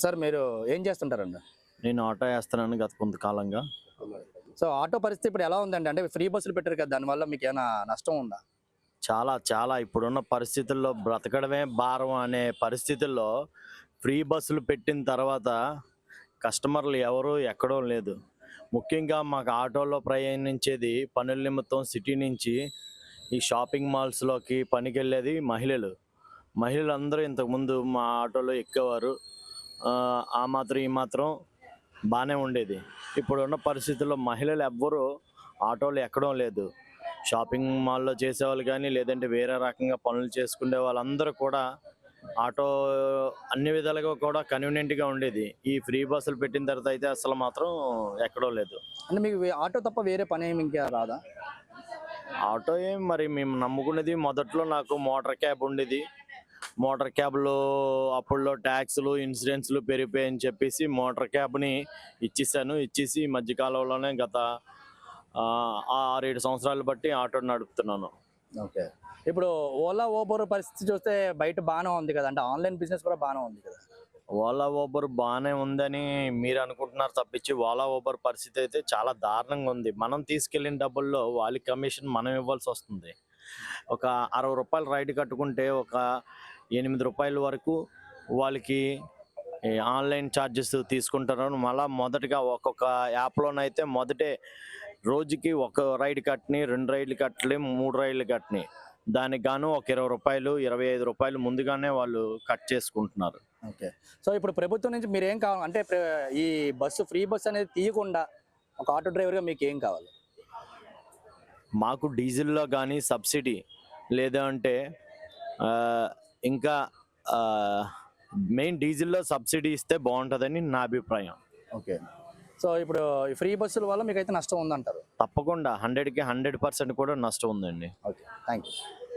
Sir మీరు ఏం చేస్తుంటారండి? నేను ఆటో వేస్తున్నాను గత కొంతకాలంగా. సో ఆటో పరిస్థితి ఇప్పుడు ఎలా ఉందండి? అంటే ఫ్రీ బస్సులు పెట్టారు కదా, దానివల్ల మీకు ఏమైనా నష్టం ఉందా? చాలా చాలా ఇప్పుడున్న పరిస్థితుల్లో బ్రతకడమే భారం అనే పరిస్థితుల్లో ఫ్రీ బస్సులు పెట్టిన తర్వాత కస్టమర్లు ఎవరు ఎక్కడో లేదు. ముఖ్యంగా మాకు ఆటోలో ప్రయాణించేది పనుల నిమిత్తం సిటీ నుంచి ఈ షాపింగ్ మాల్స్లోకి పనికి వెళ్ళేది మహిళలు. మహిళలందరూ ఇంతకుముందు మా ఆటోలో ఎక్కేవారు. ఆ మాత్రం ఈ మాత్రం బాగానే ఉండేది. ఇప్పుడున్న పరిస్థితుల్లో మహిళలు ఎవ్వరూ ఆటోలు ఎక్కడం లేదు. షాపింగ్ మాల్లో చేసేవాళ్ళు కానీ లేదంటే వేరే రకంగా పనులు చేసుకునే వాళ్ళందరూ కూడా ఆటో అన్ని విధాలుగా కూడా కన్వీనియంట్గా ఉండేది. ఈ ఫ్రీ బస్సులు పెట్టిన తర్వాత అయితే అసలు మాత్రం ఎక్కడో లేదు. అంటే మీకు ఆటో తప్ప వేరే పని ఏమి ఇంకా రాదా? ఆటో మరి మేము నమ్ముకునేది మొదట్లో నాకు మోటార్ క్యాబ్ ఉండేది. మోటార్ క్యాబ్లో అప్పుడులో ట్యాక్సులు ఇన్సూరెన్స్లు పెరిగిపోయాయని చెప్పేసి మోటార్ క్యాబ్ని ఇచ్చేసి ఈ మధ్యకాలంలోనే గత 6-7 సంవత్సరాలు బట్టి ఆటో నడుపుతున్నాను. ఓకే. ఇప్పుడు ఓలా ఊబర్ పరిస్థితి చూస్తే బయట బాగానే ఉంది కదా, అంటే ఆన్లైన్ బిజినెస్ కూడా బాగానే ఉంది కదా? ఓలా ఊబర్ బాగానే ఉందని మీరు అనుకుంటున్నారు తప్పించి ఓలా ఊబర్ పరిస్థితి అయితే చాలా దారుణంగా ఉంది. మనం తీసుకెళ్ళిన డబ్బుల్లో వాళ్ళకి కమిషన్ మనం ఇవ్వాల్సి వస్తుంది. ఒక 60 రూపాయలు రైడ్ కట్టుకుంటే ఒక 8 రూపాయల వరకు వాళ్ళకి ఆన్లైన్ ఛార్జెస్ తీసుకుంటారు. మళ్ళీ మొదటగా ఒక్కొక్క యాప్లోనైతే మొదటే రోజుకి ఒక రైడ్ కట్టని, 2 రైడ్లు కట్టలే, 3 రైడ్లు కట్టని, దానికి గాను ఒక 20 రూపాయలు 25 రూపాయలు ముందుగానే వాళ్ళు కట్ చేసుకుంటున్నారు. ఓకే. సో ఇప్పుడు ప్రభుత్వం నుంచి మీరు ఏం కావాలి అంటే, ఈ బస్సు ఫ్రీ బస్సు అనేది తీయకుండా ఒక ఆటో డ్రైవర్గా మీకు ఏం కావాలి? మాకు డీజిల్లో కానీ సబ్సిడీ లేదా అంటే ఇంకా మెయిన్ డీజిల్లో సబ్సిడీ ఇస్తే బాగుంటుందని నా అభిప్రాయం. ఓకే. సో ఇప్పుడు ఈ ఫ్రీ బస్సుల వల్ల మీకైతే నష్టం ఉందంటారు? తప్పకుండా 100కి 100% కూడా నష్టం ఉందండి. Okay, thank you.